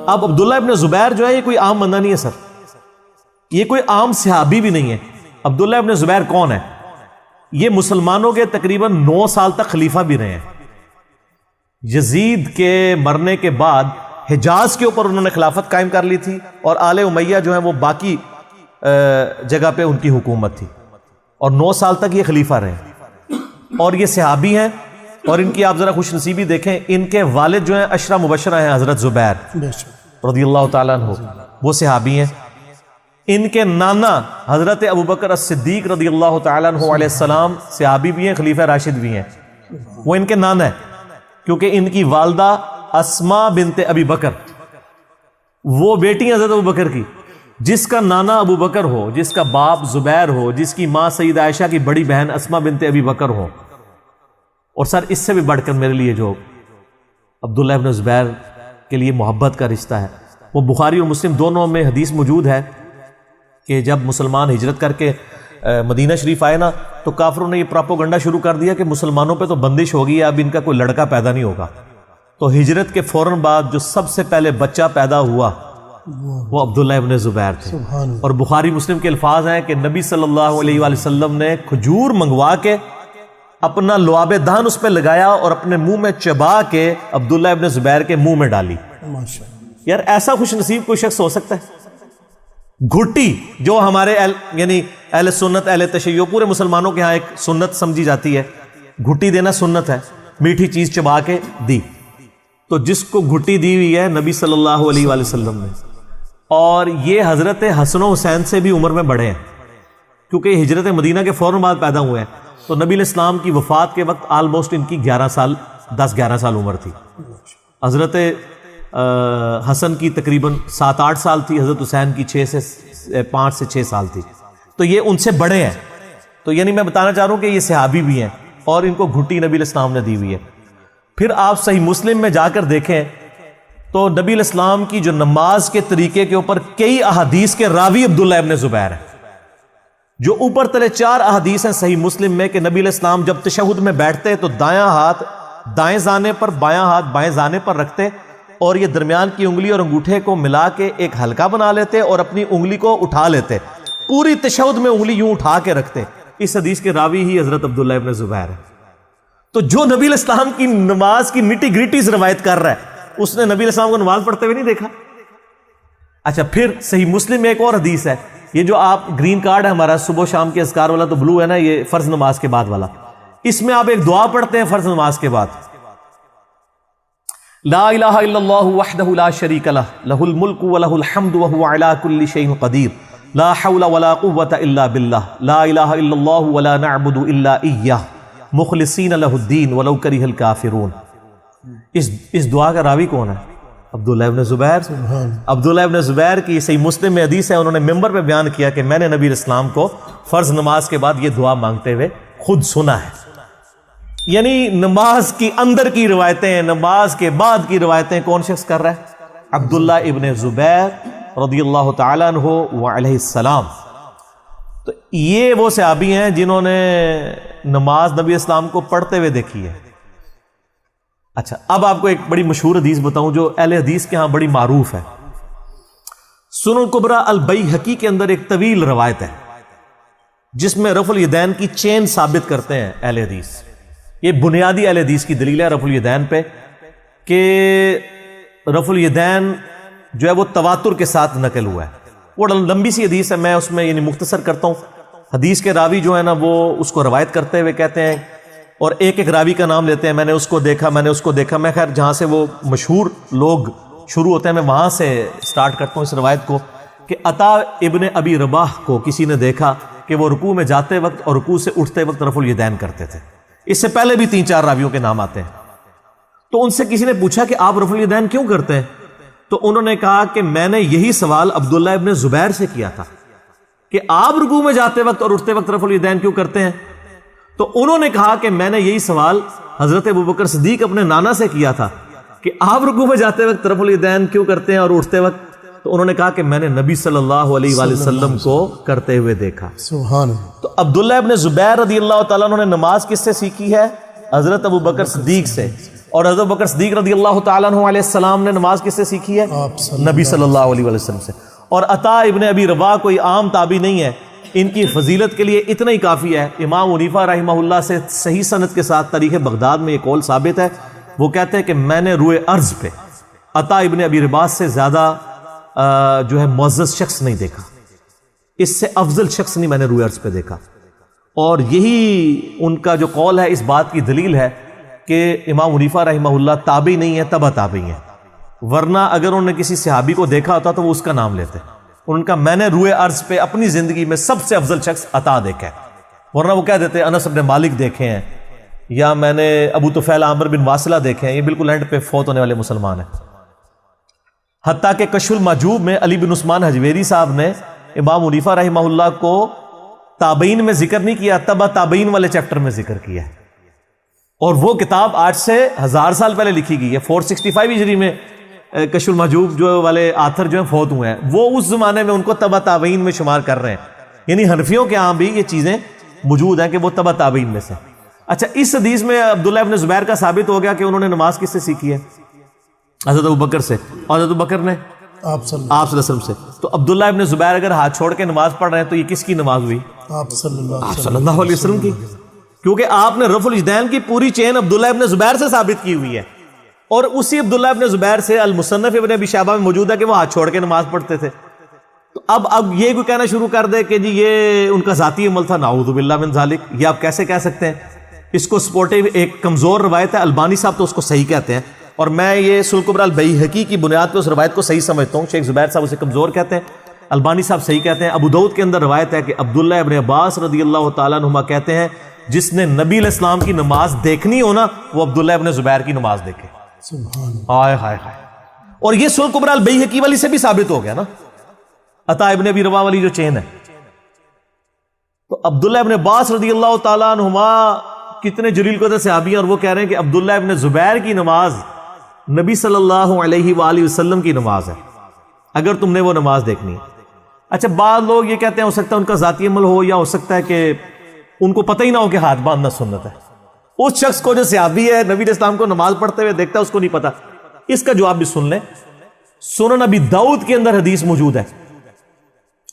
اب عبداللہ ابن زبیر جو ہے یہ کوئی عام بندہ نہیں ہے سر، یہ کوئی عام صحابی بھی نہیں ہے۔ عبداللہ ابن زبیر کون ہے؟ یہ مسلمانوں کے تقریباً 9 سال تک خلیفہ بھی رہے ہیں۔ یزید کے مرنے کے بعد حجاز کے اوپر انہوں نے خلافت قائم کر لی تھی، اور آل امیہ جو ہیں وہ باقی جگہ پہ ان کی حکومت تھی، اور 9 سال تک یہ خلیفہ رہے، اور یہ صحابی ہیں۔ اور ان کی آپ ذرا خوش نصیبی دیکھیں، ان کے والد جو ہیں عشرہ مبشرہ ہیں حضرت زبیر رضی اللہ تعالیٰ عنہ، وہ صحابی ہیں۔ ان کے نانا حضرت ابوبکر الصدیق رضی اللہ تعالیٰ عنہ علیہ السلام صحابی بھی ہیں، خلیفہ راشد بھی ہیں، وہ ان کے نانا ہیں، کیونکہ ان کی والدہ اسماء بنت ابی بکر وہ بیٹی حضرت ابوبکر کی، جس کا نانا ابو بکر ہو، جس کا باپ زبیر ہو، جس کی ماں سیدہ عائشہ کی بڑی بہن اسماء بنت ابی بکر ہو۔ اور سر اس سے بھی بڑھ کر میرے لیے جو عبداللہ ابن زبیر کے لیے محبت کا رشتہ ہے، وہ بخاری اور مسلم دونوں میں حدیث موجود ہے کہ جب مسلمان ہجرت کر کے مدینہ شریف آئے نا، تو کافروں نے یہ پراپوگنڈا شروع کر دیا کہ مسلمانوں پہ تو بندش ہوگی، اب ان کا کوئی لڑکا پیدا نہیں ہوگا۔ تو ہجرت کے فوراً بعد جو سب سے پہلے بچہ پیدا ہوا وہ عبداللہ ابن زبیر تھے۔ اور بخاری مسلم کے الفاظ ہیں کہ نبی صلی اللہ علیہ وآلہ وسلم نے کھجور منگوا کے اپنا لعاب دہن اس پہ لگایا اور اپنے منہ میں چبا کے عبداللہ ابن زبیر کے منہ میں ڈالی۔ یار ایسا خوش نصیب کوئی شخص ہو سکتا ہے؟ گھٹی جو ہمارے یعنی اہل سنت اہل تشیع پورے مسلمانوں کے ہاں ایک سنت سمجھی جاتی ہے، گھٹی دینا سنت ہے، میٹھی چیز چبا کے دی۔ تو جس کو گھٹی دی ہوئی ہے نبی صلی اللہ علیہ وآلہ وسلم نے، اور یہ حضرت حسن و حسین سے بھی عمر میں بڑے ہیں، کیونکہ یہ ہجرت مدینہ کے فوراً بعد پیدا ہوئے ہیں۔ تو نبی علیہ السلام کی وفات کے وقت آلموسٹ ان کی 10-11 سال عمر تھی۔ حضرت حسن کی تقریباً 7-8 سال تھی، حضرت حسین کی 5 سے 6 سال تھی، تو یہ ان سے بڑے ہیں۔ تو یعنی میں بتانا چاہ رہا ہوں کہ یہ صحابی بھی ہیں، اور ان کو گھٹی نبی علیہ السلام نے دی ہوئی ہے۔ پھر آپ صحیح مسلم میں جا کر دیکھیں تو نبی علیہ السلام کی جو نماز کے طریقے کے اوپر کئی احادیث کے راوی عبداللہ ابن زبیر ہیں، جو اوپر تلے 4 احادیث ہیں صحیح مسلم میں کہ نبی علیہ السلام جب تشہد میں بیٹھتے تو دایاں ہاتھ دائیں زانے پر، بایاں ہاتھ بائیں زانے پر رکھتے، اور یہ درمیان کی انگلی اور انگوٹھے کو ملا کے ایک حلقہ بنا لیتے اور اپنی انگلی کو اٹھا لیتے، پوری تشہد میں انگلی یوں اٹھا کے رکھتے۔ اس حدیث کے راوی ہی حضرت عبداللہ ابن زبیر ہے۔ تو جو نبی علیہ السلام کی نماز کی نٹی گریٹیز روایت کر رہا ہے، اس نے نبی علیہ السلام کو نماز پڑھتے ہوئے نہیں دیکھا۔ اچھا، پھر صحیح مسلم میں ایک اور حدیث ہے، یہ جو آپ گرین کارڈ ہے ہمارا صبح شام کے اذکار والا، تو بلو ہے نا، یہ فرض نماز کے بعد والا، اس میں آپ ایک دعا پڑھتے ہیں فرض نماز کے بعد، لا الہ الا اللہ وحدہ لا شریک لہ، لہ الملک ولہ الحمد وہو علی کل شیء قدیر، لا حول ولا قوة الا باللہ، لا الہ الا اللہ ولا نعبد الا ایہ، مخلصین لہ الدین ولو کرہ الکافرون۔ اس دعا کا راوی کون ہے؟ عبداللہ ابن زبیر۔ عبداللہ ابن زبیر کی صحیح مسلم میں حدیث ہے، انہوں نے ممبر پہ بیان کیا کہ میں نے نبی علیہ السلام کو فرض نماز کے بعد یہ دعا مانگتے ہوئے خود سنا ہے۔ یعنی نماز کی اندر کی روایتیں، نماز کے بعد کی روایتیں کون شخص کر رہا ہے؟ عبداللہ ابن زبیر رضی اللہ تعالیٰ عنہ وعلیہ السلام۔ تو یہ وہ صحابی ہیں جنہوں نے نماز نبی اسلام کو پڑھتے ہوئے دیکھی ہے۔ اچھا، اب آپ کو ایک بڑی مشہور حدیث بتاؤں جو اہل حدیث کے ہاں بڑی معروف ہے۔ سنن کبریٰ البیہقی کے اندر ایک طویل روایت ہے جس میں رفع الیدین کی چین ثابت کرتے ہیں اہل حدیث۔ یہ بنیادی اہل حدیث کی دلیل ہے رفع الیدین پہ، کہ رفع الیدین جو ہے وہ تواتر کے ساتھ نقل ہوا ہے۔ وہ لمبی سی حدیث ہے، میں اس میں یعنی مختصر کرتا ہوں۔ حدیث کے راوی جو ہے نا وہ اس کو روایت کرتے ہوئے کہتے ہیں، اور ایک ایک راوی کا نام لیتے ہیں، میں نے اس کو دیکھا، میں نے اس کو دیکھا۔ میں خیر جہاں سے وہ مشہور لوگ شروع ہوتے ہیں میں وہاں سے سٹارٹ کرتا ہوں اس روایت کو، کہ عطا ابن ابی رباح کو کسی نے دیکھا کہ وہ رکوع میں جاتے وقت اور رکوع سے اٹھتے وقت رفع الیدین کرتے تھے۔ اس سے پہلے بھی 3-4 راویوں کے نام آتے ہیں۔ تو ان سے کسی نے پوچھا کہ آپ رفع الیدین کیوں کرتے ہیں؟ تو انہوں نے کہا کہ میں نے یہی سوال عبداللہ ابن زبیر سے کیا تھا کہ آپ رکوع میں جاتے وقت اور اٹھتے وقت رفع الیدین کیوں کرتے ہیں؟ تو انہوں نے کہا کہ میں نے یہی سوال حضرت ابوبکر صدیق اپنے نانا سے کیا تھا کہ آپ رکوع میں جاتے وقت رفع الیدین کیوں کرتے ہیں اور اٹھتے وقت؟ تو انہوں نے کہا کہ میں نے نبی صلی اللہ علیہ وآلہ وسلم کو کرتے ہوئے دیکھا۔ سبحان اللہ۔ تو عبداللہ ابن زبیر رضی اللہ تعالیٰ عنہ نے نماز کس سے سیکھی ہے؟ حضرت ابوبکر صدیق سے۔ اور حضرت بکر صدیق رضی اللہ تعالیٰ عنہ علیہ السلام نے نماز کس سے سیکھی ہے؟ نبی صلی اللہ علیہ وسلم سے. اور عطا ابن ابی رباح کوئی عام تابعی نہیں ہے, ان کی فضیلت کے لیے اتنا ہی کافی ہے. امام حنیفہ رحمہ اللہ سے صحیح سند کے ساتھ تاریخ بغداد میں یہ قول ثابت ہے, وہ کہتے ہیں کہ میں نے روئے ارض پہ عطا ابن ابی رباح سے زیادہ جو ہے معزز شخص نہیں دیکھا, اس سے افضل شخص نہیں میں نے روئے ارض پہ دیکھا. اور یہی ان کا جو قول ہے اس بات کی دلیل ہے کہ امام حنیفہ رحمہ اللہ تابعی نہیں ہے, تبع تابعی ہیں, ورنہ اگر انہوں نے کسی صحابی کو دیکھا ہوتا تو وہ اس کا نام لیتے. ان کا میں نے روئے ارض پہ اپنی زندگی میں سب سے افضل شخص عطا دیکھا ہے, ورنہ وہ کہہ دیتے انس بن مالک دیکھے ہیں, یا میں نے ابو طفیل عامر بن واصلہ دیکھے ہیں, یہ بالکل اینڈ پہ فوت ہونے والے مسلمان ہیں. حتیٰ کہ کشف المحجوب میں علی بن عثمان حجویری صاحب نے امام حنیفہ رحمہ اللہ کو تابعین میں ذکر نہیں کیا, تبع تابعین والے چیپٹر میں ذکر کیا ہے. اور وہ کتاب آج سے 1000 سال پہلے لکھی گئی ہے. 465 ہجری میں کشف المحجوب جو والے آتھر جو ہیں فوت ہوئے ہیں, وہ اس زمانے میں ان کو تبع تابعین میں شمار کر رہے ہیں. یعنی حنفیوں کے ہاں بھی یہ چیزیں موجود ہیں کہ وہ تبع تابعین میں سے. اچھا, اس حدیث میں عبداللہ ابن زبیر کا ثابت ہو گیا کہ انہوں نے نماز کس سے سیکھی ہے؟ حضرت ابوبکر سے. اور حضرت ابوبکر نے آپ صلی اللہ علیہ وسلم سے. تو عبداللہ ابن زبیر اگر ہاتھ چھوڑ کے نماز پڑھ رہے ہیں تو یہ کس کی نماز ہوئی؟ آپ صلی اللہ علیہ وسلم کی, کیونکہ آپ نے رفع الاجدین کی پوری چین عبداللہ ابن زبیر سے ثابت کی ہوئی ہے. اور اسی عبداللہ ابن زبیر سے المصنف ابن ابی شیبہ میں موجود ہے کہ وہ ہاتھ چھوڑ کے نماز پڑھتے تھے. تو اب یہ کوئی کہنا شروع کر دے کہ جی یہ ان کا ذاتی عمل تھا, نعوذ باللہ من ذالک, یہ آپ کیسے کہہ سکتے ہیں؟ اس کو سپورٹیو ایک کمزور روایت ہے, البانی صاحب تو اس کو صحیح کہتے ہیں, اور میں یہ سنن کبری البیہقی کی بنیاد پہ اس روایت کو صحیح سمجھتا ہوں. شیخ زبیر صاحب اسے کمزور کہتے ہیں, البانی صاحب صحیح کہتے ہیں. ابو داؤد کے اندر روایت ہے کہ عبداللہ ابن عباس رضی اللہ تعالیٰ عنہما کہتے ہیں جس نے نبی علیہ السلام کی نماز دیکھنی ہو نا, وہ عبداللہ ابن زبیر کی نماز دیکھے. ہائے ہائے ہائے. اور یہ سنن کبری البیہقی والی سے بھی ثابت ہو گیا نا, عطا ابن ابی رباح والی جو چین ہے. تو عبداللہ ابن عباس رضی اللہ تعالیٰ عنہما کتنے جلیل قدر صحابی ہیں, اور وہ کہہ رہے ہیں کہ عبداللہ ابن زبیر کی نماز نبی صلی اللہ علیہ وآلہ وسلم کی نماز ہے, اگر تم نے وہ نماز دیکھنی ہے. اچھا, بعض لوگ یہ کہتے ہیں ہو سکتا ہے ان کا ذاتی عمل ہو, یا ہو سکتا ہے کہ ان کو پتہ ہی نہ ہو کہ ہاتھ باندھنا سنت ہے. اس شخص کو جو صحابی ہے نبی علیہ السلام کو نماز پڑھتے ہوئے دیکھتا ہے, اس کو نہیں پتا. اس کا جواب بھی سن لیں. سنن ابی داؤد کے اندر حدیث موجود ہے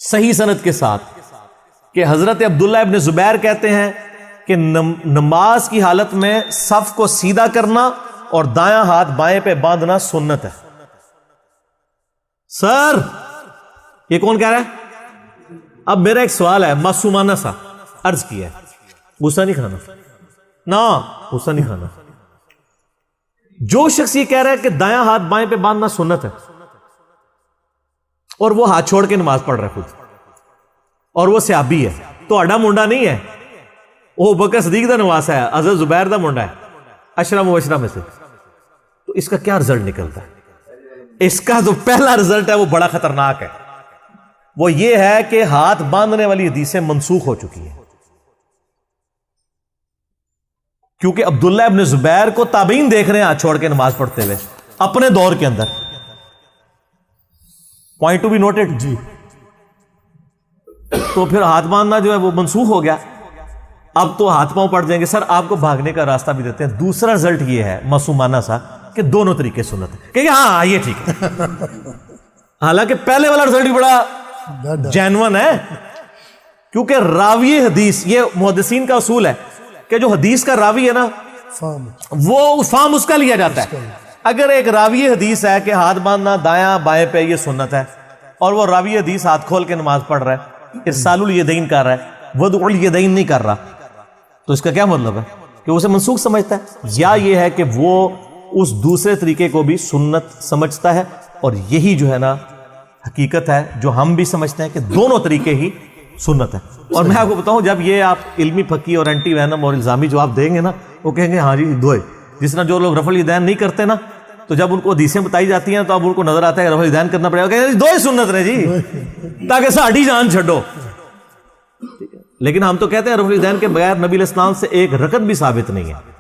صحیح سند کے ساتھ کہ حضرت عبداللہ ابن زبیر کہتے ہیں کہ نماز کی حالت میں صف کو سیدھا کرنا اور دایاں ہاتھ بائیں پہ باندھنا سنت ہے. سر یہ کون کہہ رہا ہے؟ اب میرا ایک سوال ہے معصومانہ سا, عرض کیا ہے, غصہ نہیں کھانا نا, غصہ نہیں کھانا. جو شخص یہ کہہ رہا ہے کہ دایاں ہاتھ بائیں پہ باندھنا سنت ہے, اور وہ ہاتھ چھوڑ کے نماز پڑھ رہا ہے خود, اور وہ صحابی ہے, تو اڈا منڈا نہیں ہے, وہ بکر صدیق دا نواس ہے, حضرت زبیر دا منڈا ہے, اشرا مبشرہ میں سے. تو اس کا کیا رزلٹ نکلتا ہے؟ اس کا جو پہلا رزلٹ ہے وہ بڑا خطرناک ہے. وہ یہ ہے کہ ہاتھ باندھنے والی حدیثیں منسوخ ہو چکی ہیں, کیونکہ عبداللہ ابن زبیر کو تابعین دیکھ رہے ہیں ہاتھ چھوڑ کے نماز پڑھتے ہوئے اپنے دور کے اندر. پوائنٹ ٹو بی نوٹڈ جی. تو پھر ہاتھ باندھنا جو ہے وہ منسوخ ہو گیا. اب تو ہاتھ پاؤں پڑ جائیں گے. سر آپ کو بھاگنے کا راستہ بھی دیتے ہیں. دوسرا رزلٹ یہ ہے معصومانہ سا کہ دونوں طریقے سنت ہے, کہ ہاں یہ ٹھیک ہے. حالانکہ پہلے والا رزلٹ بھی بڑا جینون ہے, کیونکہ راوی حدیث, یہ محدثین کا اصول ہے کہ جو حدیث کا راوی ہے نا وہ فام اس کا لیا جاتا ہے. اگر ایک راوی حدیث ہے کہ ہاتھ باندھنا دایاں بائیں پہ یہ سنت ہے, اور وہ راوی حدیث ہاتھ کھول کے نماز پڑھ رہا ہے, ارسال الیدین کر رہا ہے, وضع الیدین نہیں کر رہا, تو اس کا کیا مطلب ہے؟ کہ اسے منسوخ سمجھتا ہے, یا یہ ہے کہ وہ اس دوسرے طریقے کو بھی سنت سمجھتا ہے. اور یہی جو ہے نا حقیقت ہے جو ہم بھی سمجھتے ہیں کہ دونوں طریقے ہی سنت ہے. اور میں آپ کو بتاؤں, جب یہ آپ علمی پھکی اور اینٹی وینم اور الزامی جواب دیں گے نا, وہ کہیں گے ہاں جی دوئے. جس طرح جو لوگ رفع الیدین نہیں کرتے نا, تو جب ان کو حدیثیں بتائی جاتی ہیں تو اب ان کو نظر آتا ہے رفع الیدین کرنا پڑے گا, کہیں دو ہی سنت رہے جی, تاکہ ساڑھی جان چھڈو. لیکن ہم تو کہتے ہیں رفع الیدین کے بغیر نبی علیہ السلام سے ایک رکعت بھی ثابت نہیں ہے.